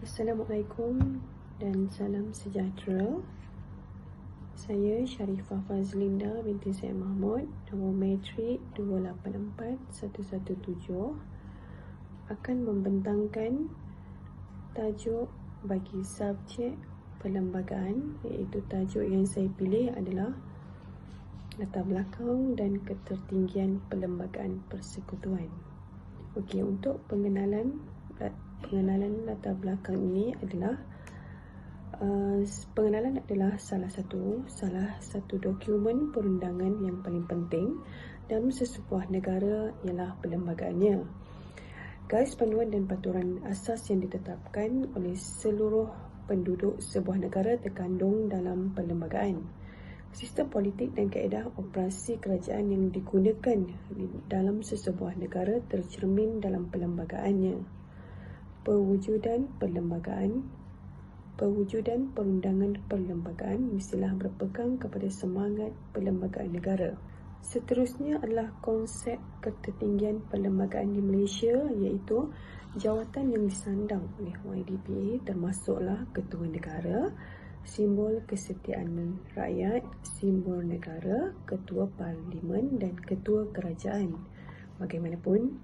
Assalamualaikum dan salam sejahtera. Saya Sharifah Fazlinda binti Syed Mahmud, nombor matrik 284117, akan membentangkan tajuk bagi subjek perlembagaan, iaitu tajuk yang saya pilih adalah latar belakang dan ketertinggian perlembagaan persekutuan. Okey, untuk pengenalan latar belakang ini adalah pengenalan adalah salah satu dokumen perundangan yang paling penting dalam sesebuah negara ialah perlembagaannya. Garis panduan dan peraturan asas yang ditetapkan oleh seluruh penduduk sebuah negara terkandung dalam perlembagaan. Sistem politik dan kaedah operasi kerajaan yang digunakan dalam sesebuah negara tercermin dalam perlembagaannya. Pewujudan perundangan perlembagaan mestilah berpegang kepada semangat perlembagaan negara. Seterusnya adalah konsep ketertinggian perlembagaan di Malaysia, iaitu jawatan yang disandang oleh YDP termasuklah Ketua Negara, simbol kesetiaan rakyat, simbol negara, Ketua Parlimen dan Ketua Kerajaan. Bagaimanapun,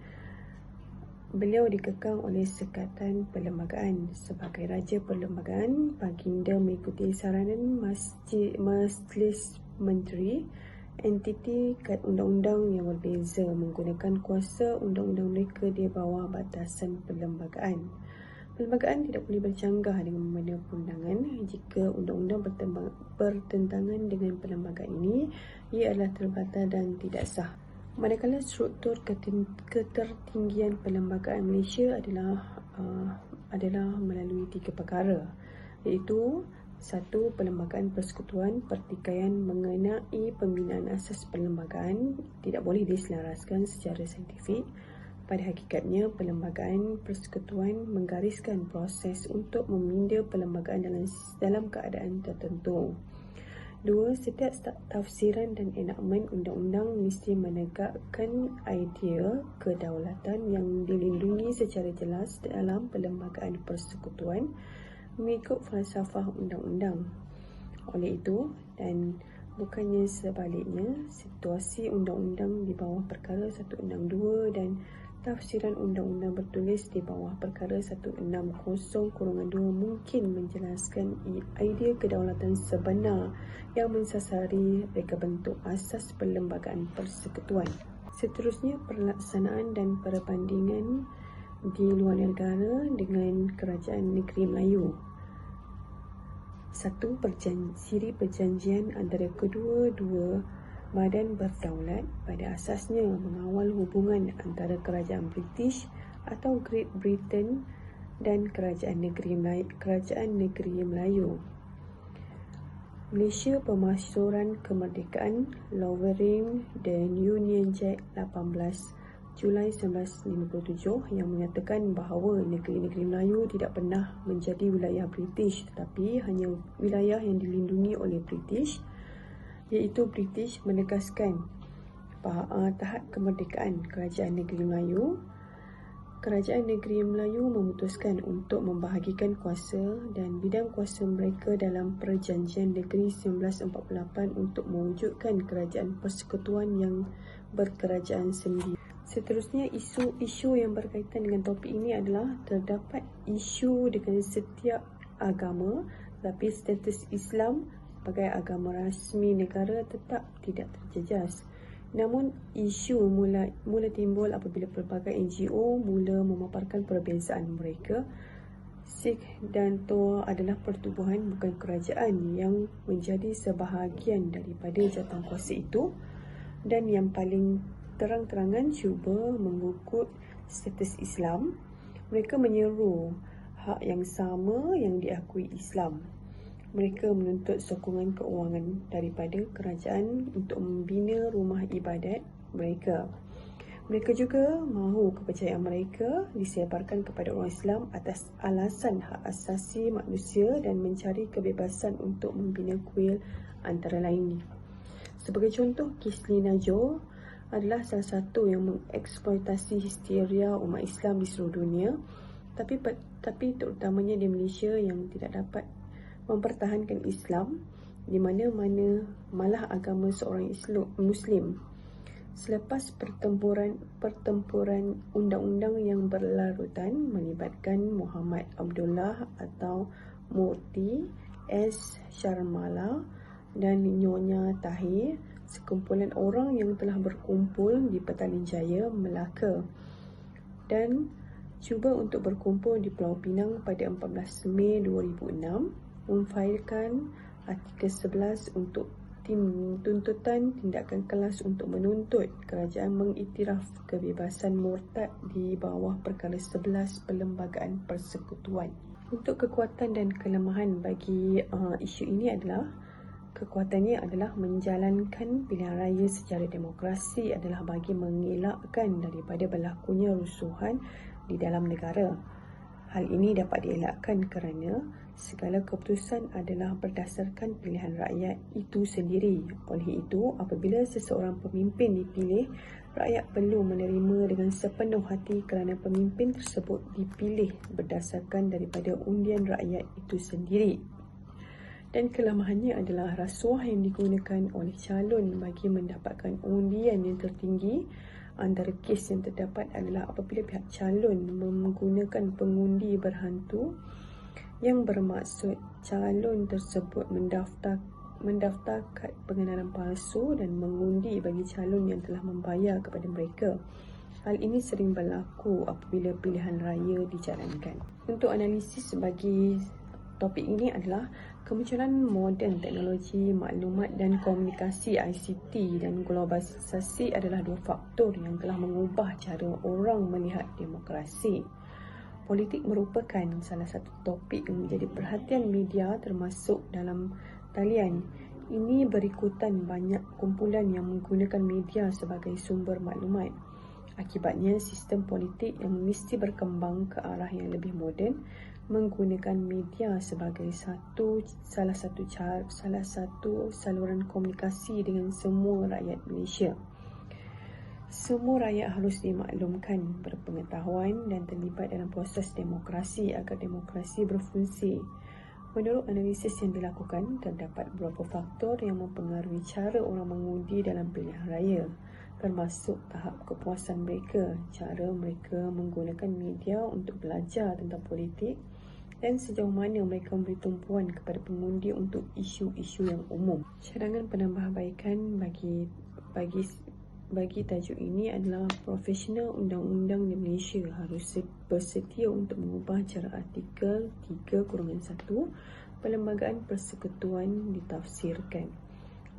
beliau dikekang oleh Sekatan Perlembagaan. Sebagai Raja Perlembagaan, baginda mengikuti saranan Majlis Menteri, entiti kad undang-undang yang berbeza menggunakan kuasa undang-undang mereka di bawah batasan perlembagaan. Perlembagaan tidak boleh bercanggah dengan memandang perundangan. Jika undang-undang bertentangan dengan perlembagaan ini, ia adalah terbatal dan tidak sah. Manakala struktur ketertinggian perlembagaan Malaysia adalah melalui 3 perkara, iaitu 1. Perlembagaan persekutuan. Pertikaian mengenai pembinaan asas perlembagaan tidak boleh diselaraskan secara saintifik. Pada hakikatnya, perlembagaan persekutuan menggariskan proses untuk meminda perlembagaan dalam keadaan tertentu. 2. Setiap tafsiran dan enakmen undang-undang mesti menegakkan idea kedaulatan yang dilindungi secara jelas dalam perlembagaan persekutuan mengikut falsafah undang-undang. Oleh itu, dan bukannya sebaliknya, situasi undang-undang di bawah perkara 162 dan tafsiran undang-undang bertulis di bawah perkara 160/2 mungkin menjelaskan idea kedaulatan sebenar yang mensasari reka bentuk asas perlembagaan persekutuan. Seterusnya, pelaksanaan dan perbandingan di luar negara dengan Kerajaan Negeri Melayu. 1. Siri perjanjian antara kedua-dua badan berdaulat pada asasnya mengawal hubungan antara Kerajaan British atau Great Britain dan Kerajaan Negeri Melayu. Malaysia Pemaksuran Kemerdekaan, Lowering the Union Jack 18 Julai 1957 yang menyatakan bahawa negeri-negeri Melayu tidak pernah menjadi wilayah British tetapi hanya wilayah yang dilindungi oleh British, iaitu British menegaskan tahap kemerdekaan Kerajaan Negeri Melayu. Kerajaan Negeri Melayu memutuskan untuk membahagikan kuasa dan bidang kuasa mereka dalam Perjanjian Negeri 1948 untuk mewujudkan kerajaan persekutuan yang berkerajaan sendiri. Seterusnya, isu yang berkaitan dengan topik ini adalah terdapat isu dengan setiap agama, tetapi status Islam sebagai agama rasmi negara tetap tidak terjejas. Namun, isu mula timbul apabila pelbagai NGO mula memaparkan perbezaan mereka. Sikh dan Toa adalah pertubuhan bukan kerajaan yang menjadi sebahagian daripada jawatankuasa itu dan yang paling terang-terangan cuba mengugut status Islam. Mereka menyeru hak yang sama yang diakui Islam. Mereka menuntut sokongan keuangan daripada kerajaan untuk membina rumah ibadat mereka. Mereka juga mahu kepercayaan mereka disebarkan kepada orang Islam atas alasan hak asasi manusia dan mencari kebebasan untuk membina kuil antara lainnya. Sebagai contoh, Kisli Najor adalah salah satu yang mengeksploitasi histeria umat Islam di seluruh dunia. tapi terutamanya di Malaysia yang tidak dapat mempertahankan Islam, di mana-mana malah agama seorang Muslim. Selepas pertempuran undang-undang yang berlarutan melibatkan Muhammad Abdullah atau Murti S. Sharmala dan Nyonya Tahir, sekumpulan orang yang telah berkumpul di Petaling Jaya, Melaka dan cuba untuk berkumpul di Pulau Pinang pada 14 Mei 2006 memfailkan Artikel 11 untuk tuntutan tindakan kelas untuk menuntut kerajaan mengiktiraf kebebasan murtad di bawah perkara 11 Perlembagaan Persekutuan. Untuk kekuatan dan kelemahan bagi isu ini adalah, kekuatannya adalah menjalankan pilihan raya secara demokrasi adalah bagi mengelakkan daripada berlakunya rusuhan di dalam negara. Hal ini dapat dielakkan kerana segala keputusan adalah berdasarkan pilihan rakyat itu sendiri. Oleh itu, apabila seseorang pemimpin dipilih, rakyat perlu menerima dengan sepenuh hati kerana pemimpin tersebut dipilih berdasarkan daripada undian rakyat itu sendiri. Dan kelemahannya adalah rasuah yang digunakan oleh calon bagi mendapatkan undian yang tertinggi. Antara kes yang terdapat adalah apabila pihak calon menggunakan pengundi berhantu yang bermaksud calon tersebut mendaftar kad pengenalan palsu dan mengundi bagi calon yang telah membayar kepada mereka. Hal ini sering berlaku apabila pilihan raya dijalankan. Untuk analisis bagi topik ini adalah kemunculan moden teknologi maklumat dan komunikasi ICT dan globalisasi adalah dua faktor yang telah mengubah cara orang melihat demokrasi. Politik merupakan salah satu topik yang menjadi perhatian media termasuk dalam talian. Ini berikutan banyak kumpulan yang menggunakan media sebagai sumber maklumat. Akibatnya, sistem politik yang mesti berkembang ke arah yang lebih moden menggunakan media sebagai salah satu saluran komunikasi dengan semua rakyat Malaysia. Semua rakyat harus dimaklumkan, berpengetahuan dan terlibat dalam proses demokrasi agar demokrasi berfungsi. Menurut analisis yang dilakukan, terdapat beberapa faktor yang mempengaruhi cara orang mengundi dalam pilihan raya, termasuk tahap kepuasan mereka, cara mereka menggunakan media untuk belajar tentang politik dan sejauh mana mereka memberi tumpuan kepada pengundi untuk isu-isu yang umum. Cadangan penambahbaikan bagi tajuk ini adalah profesional undang-undang di Malaysia harus bersedia untuk mengubah cara Artikel 3/1 Perlembagaan Persekutuan ditafsirkan.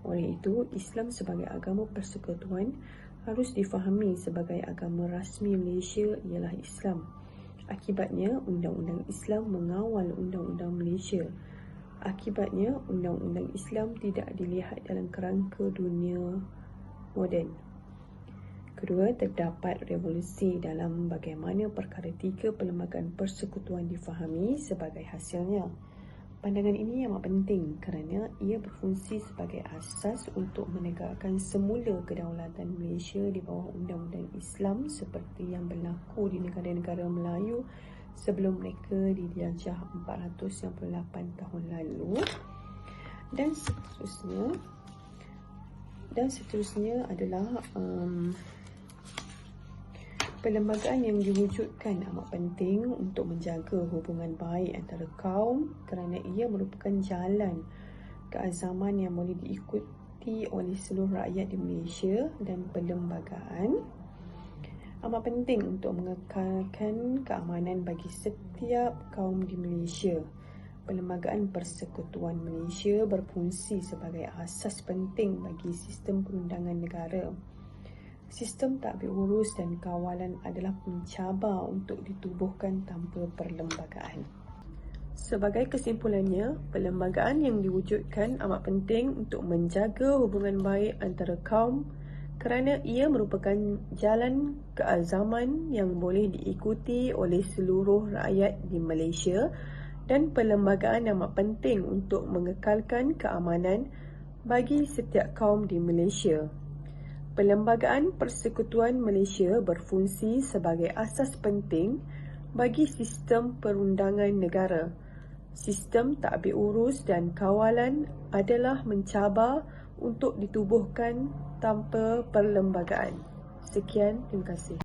Oleh itu, Islam sebagai agama persekutuan harus difahami sebagai agama rasmi Malaysia ialah Islam. Akibatnya, Undang-Undang Islam mengawal Undang-Undang Malaysia. Akibatnya, Undang-Undang Islam tidak dilihat dalam kerangka dunia moden. Kedua, terdapat revolusi dalam bagaimana perkara 3 Perlembagaan Persekutuan difahami sebagai hasilnya. Pandangan ini amat penting kerana ia berfungsi sebagai asas untuk menegakkan semula kedaulatan Malaysia di bawah Undang-Undang Islam seperti yang berlaku di negara-negara Melayu sebelum mereka dijajah 498 tahun lalu. Dan seterusnya adalah perlembagaan yang diwujudkan amat penting untuk menjaga hubungan baik antara kaum kerana ia merupakan jalan keazaman yang boleh diikuti oleh seluruh rakyat di Malaysia, dan perlembagaan amat penting untuk mengekalkan keamanan bagi setiap kaum di Malaysia. Perlembagaan Persekutuan Malaysia berfungsi sebagai asas penting bagi sistem perundangan negara. Sistem tadbir urus dan kawalan adalah mencabar untuk ditubuhkan tanpa perlembagaan. Sebagai kesimpulannya, perlembagaan yang diwujudkan amat penting untuk menjaga hubungan baik antara kaum kerana ia merupakan jalan keazaman yang boleh diikuti oleh seluruh rakyat di Malaysia, dan perlembagaan amat penting untuk mengekalkan keamanan bagi setiap kaum di Malaysia. Perlembagaan Persekutuan Malaysia berfungsi sebagai asas penting Bagi sistem perundangan negara, sistem takbir urus dan kawalan adalah mencabar untuk ditubuhkan tanpa perlembagaan. Sekian, terima kasih.